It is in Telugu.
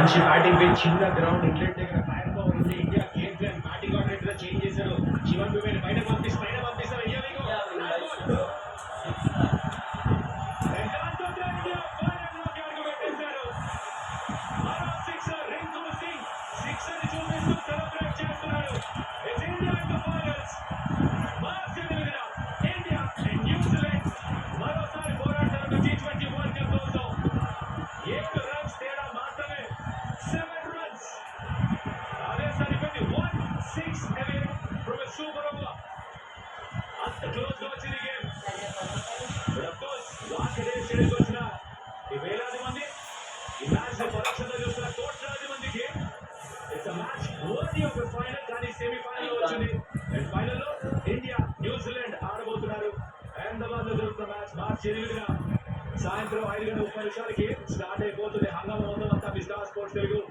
మంచి బ్యాటింగ్ పిచ్, చిన్న గ్రౌండ్, ఇంగ్లాండ్ దగ్గర ఫైర్ పవర్ ఉంది. India game plan batting order change చేశారు. శివన్ దుబేని పైన పంపిస్తారు. వేలాది మంది ఈ మ్యాచ్ పరీక్షలో చూస్తున్న కోట్లాది మందికి it's match worthy of final. కానీ సెమీఫైనల్ వచ్చింది. అండ్ ఫైనల్ లో ఇండియా న్యూజిలాండ్ ఆడబోతున్నారు. అహ్మదాబాద్ లో జరుగుతున్న మ్యాచ్ మార్చి 8న సాయంత్రం 5:30 స్టార్ట్ అయిపోతుంది. హంగామా మొత్తం అంతా మీ స్టార్ స్పోర్ట్స్ తెలుగు